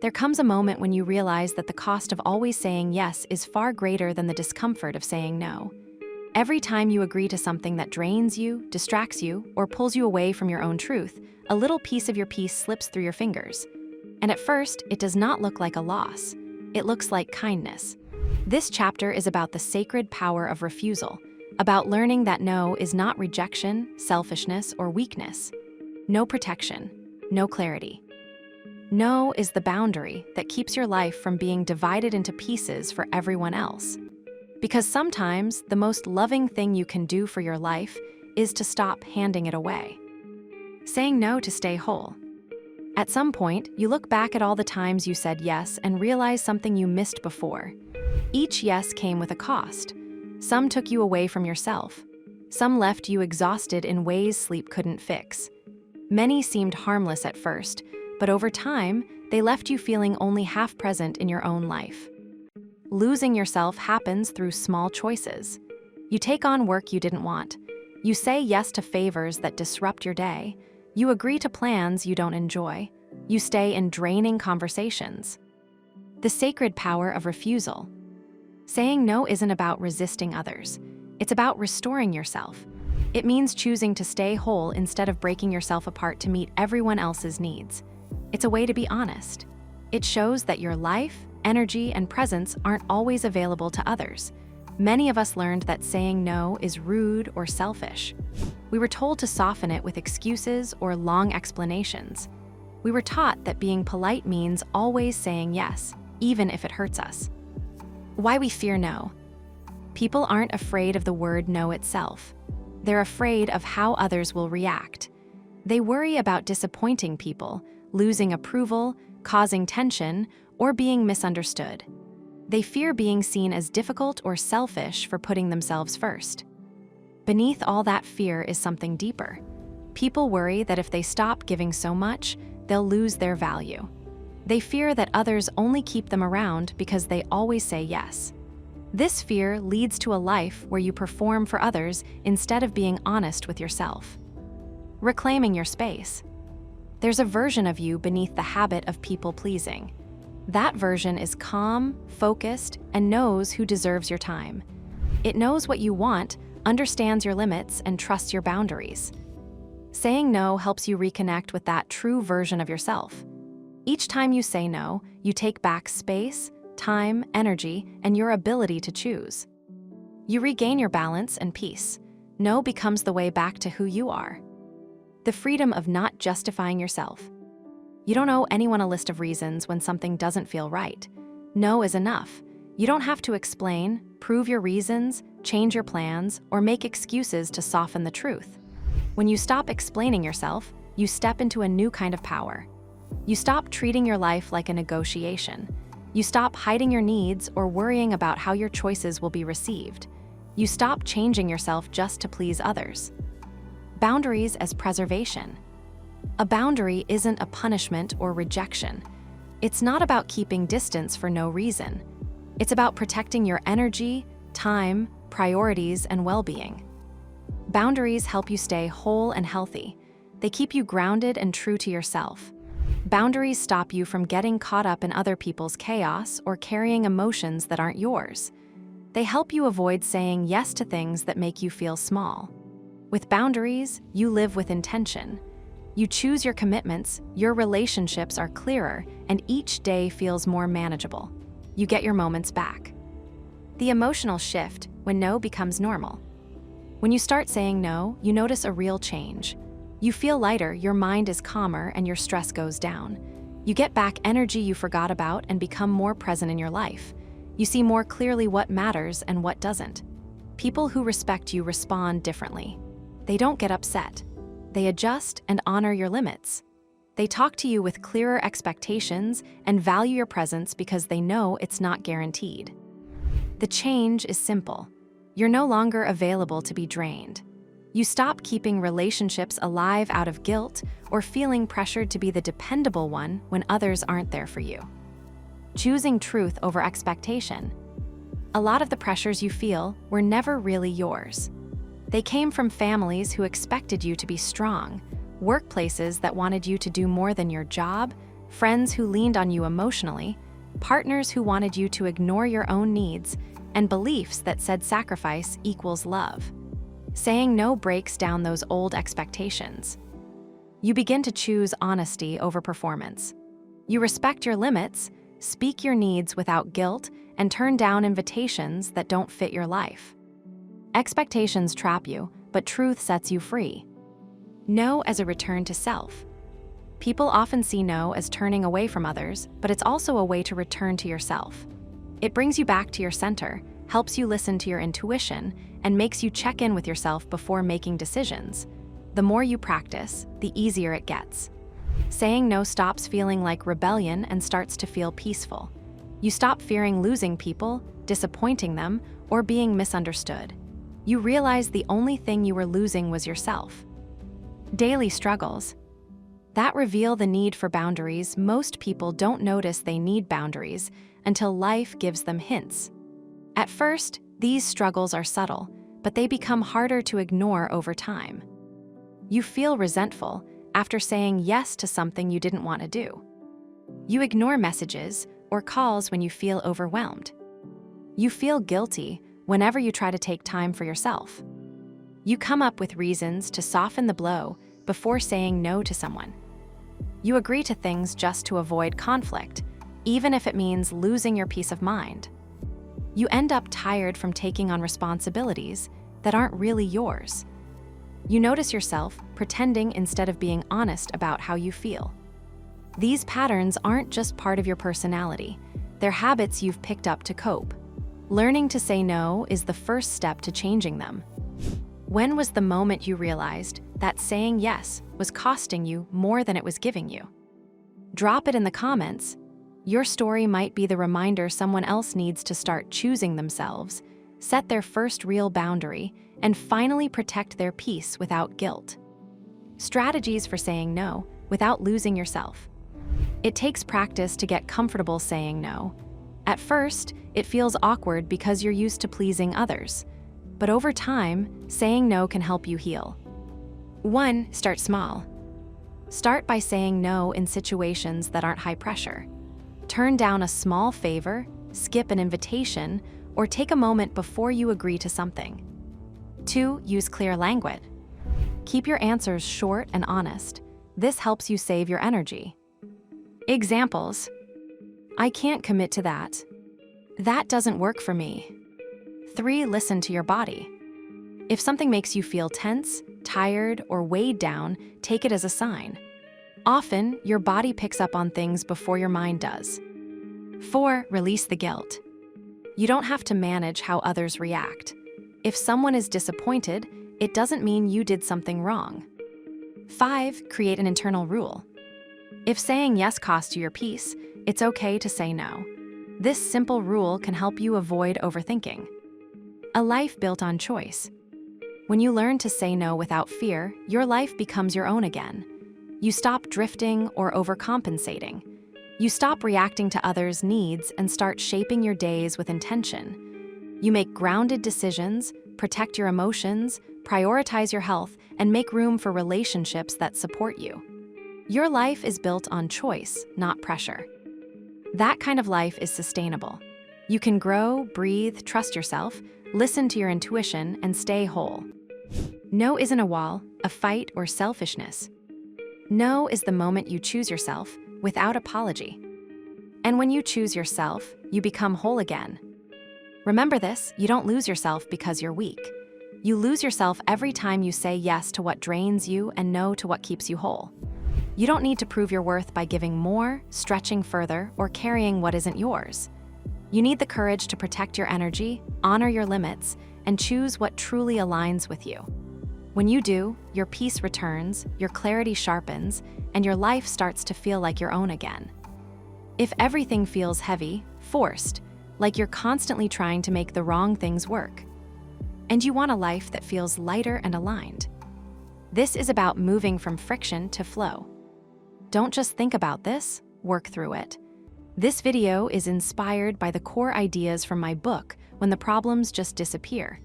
There comes a moment when you realize that the cost of always saying yes is far greater than the discomfort of saying no. Every time you agree to something that drains you, distracts you, or pulls you away from your own truth, a little piece of your peace slips through your fingers. And at first, it does not look like a loss. It looks like kindness. This chapter is about the sacred power of refusal, about learning that no is not rejection, selfishness, or weakness. No protection, no clarity. No is the boundary that keeps your life from being divided into pieces for everyone else. Because sometimes the most loving thing you can do for your life is to stop handing it away. Saying no to stay whole. At some point, you look back at all the times you said yes and realize something you missed before. Each yes came with a cost. Some took you away from yourself. Some left you exhausted in ways sleep couldn't fix. Many seemed harmless at first, but over time, they left you feeling only half present in your own life. Losing yourself happens through small choices. You take on work you didn't want. You say yes to favors that disrupt your day. You agree to plans you don't enjoy. You stay in draining conversations. The sacred power of refusal. Saying no isn't about resisting others. It's about restoring yourself. It means choosing to stay whole instead of breaking yourself apart to meet everyone else's needs. It's a way to be honest. It shows that your life, energy, and presence aren't always available to others. Many of us learned that saying no is rude or selfish. We were told to soften it with excuses or long explanations. We were taught that being polite means always saying yes, even if it hurts us. Why we fear no. People aren't afraid of the word no itself. They're afraid of how others will react. They worry about disappointing people, losing approval, causing tension, or being misunderstood. They fear being seen as difficult or selfish for putting themselves first. Beneath all that fear is something deeper. People worry that if they stop giving so much, they'll lose their value. They fear that others only keep them around because they always say yes. This fear leads to a life where you perform for others instead of being honest with yourself. Reclaiming your space. There's a version of you beneath the habit of people-pleasing. That version is calm, focused, and knows who deserves your time. It knows what you want, understands your limits, and trusts your boundaries. Saying no helps you reconnect with that true version of yourself. Each time you say no, you take back space, time, energy, and your ability to choose. You regain your balance and peace. No becomes the way back to who you are. The freedom of not justifying yourself. You don't owe anyone a list of reasons when something doesn't feel right. No is enough. You don't have to explain, prove your reasons, change your plans, or make excuses to soften the truth. When you stop explaining yourself, you step into a new kind of power. You stop treating your life like a negotiation. You stop hiding your needs or worrying about how your choices will be received. You stop changing yourself just to please others. Boundaries as preservation. A boundary isn't a punishment or rejection. It's not about keeping distance for no reason. It's about protecting your energy, time, priorities, and well-being. Boundaries help you stay whole and healthy. They keep you grounded and true to yourself. Boundaries stop you from getting caught up in other people's chaos or carrying emotions that aren't yours. They help you avoid saying yes to things that make you feel small. With boundaries, you live with intention. You choose your commitments, your relationships are clearer, and each day feels more manageable. You get your moments back. The emotional shift when no becomes normal. When you start saying no, you notice a real change. You feel lighter, your mind is calmer, and your stress goes down. You get back energy you forgot about and become more present in your life. You see more clearly what matters and what doesn't. People who respect you respond differently. They don't get upset. They adjust and honor your limits. They talk to you with clearer expectations and value your presence because they know it's not guaranteed. The change is simple. You're no longer available to be drained. You stop keeping relationships alive out of guilt or feeling pressured to be the dependable one when others aren't there for you. Choosing truth over expectation. A lot of the pressures you feel were never really yours. They came from families who expected you to be strong, workplaces that wanted you to do more than your job, friends who leaned on you emotionally, partners who wanted you to ignore your own needs, and beliefs that said sacrifice equals love. Saying no breaks down those old expectations. You begin to choose honesty over performance. You respect your limits, speak your needs without guilt, and turn down invitations that don't fit your life. Expectations trap you, but truth sets you free. No as a return to self. People often see no as turning away from others, but it's also a way to return to yourself. It brings you back to your center, helps you listen to your intuition, and makes you check in with yourself before making decisions. The more you practice, the easier it gets. Saying no stops feeling like rebellion and starts to feel peaceful. You stop fearing losing people, disappointing them, or being misunderstood. You realize the only thing you were losing was yourself. Daily struggles. That reveal the need for boundaries. Most people don't notice they need boundaries until life gives them hints. At first, these struggles are subtle, but they become harder to ignore over time. You feel resentful after saying yes to something you didn't want to do. You ignore messages or calls when you feel overwhelmed. You feel guilty whenever you try to take time for yourself. You come up with reasons to soften the blow before saying no to someone. You agree to things just to avoid conflict, even if it means losing your peace of mind. You end up tired from taking on responsibilities that aren't really yours. You notice yourself pretending instead of being honest about how you feel. These patterns aren't just part of your personality, they're habits you've picked up to cope. Learning to say no is the first step to changing them. When was the moment you realized that saying yes was costing you more than it was giving you? Drop it in the comments. Your story might be the reminder someone else needs to start choosing themselves, set their first real boundary, and finally protect their peace without guilt. Strategies for saying no without losing yourself. It takes practice to get comfortable saying no. At first, it feels awkward because you're used to pleasing others. But over time, saying no can help you heal. 1. Start small. Start by saying no in situations that aren't high pressure. Turn down a small favor, skip an invitation, or take a moment before you agree to something. 2. Use clear language. Keep your answers short and honest. This helps you save your energy. Examples: I can't commit to that. That doesn't work for me. 3. Listen to your body. If something makes you feel tense, tired, or weighed down, take it as a sign. Often, your body picks up on things before your mind does. 4. Release the guilt. You don't have to manage how others react. If someone is disappointed, it doesn't mean you did something wrong. 5. Create an internal rule. If saying yes costs you your peace, it's okay to say no. This simple rule can help you avoid overthinking. A life built on choice. When you learn to say no without fear, your life becomes your own again. You stop drifting or overcompensating. You stop reacting to others' needs and start shaping your days with intention. You make grounded decisions, protect your emotions, prioritize your health, and make room for relationships that support you. Your life is built on choice, not pressure. That kind of life is sustainable. You can grow, breathe, trust yourself, listen to your intuition, and stay whole. No isn't a wall, a fight, or selfishness. No is the moment you choose yourself without apology. And when you choose yourself, you become whole again. Remember this: you don't lose yourself because you're weak. You lose yourself every time you say yes to what drains you and no to what keeps you whole. You don't need to prove your worth by giving more, stretching further, or carrying what isn't yours. You need the courage to protect your energy, honor your limits, and choose what truly aligns with you. When you do, your peace returns, your clarity sharpens, and your life starts to feel like your own again. If everything feels heavy, forced, like you're constantly trying to make the wrong things work, and you want a life that feels lighter and aligned, this is about moving from friction to flow. Don't just think about this, work through it. This video is inspired by the core ideas from my book, When the Problems Just Disappear: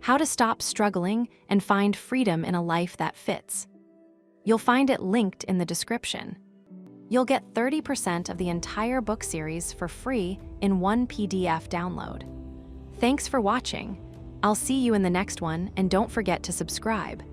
How to Stop Struggling and Find Freedom in a Life That Fits. You'll find it linked in the description. You'll get 30% of the entire book series for free in one PDF download. Thanks for watching. I'll see you in the next one, and don't forget to subscribe.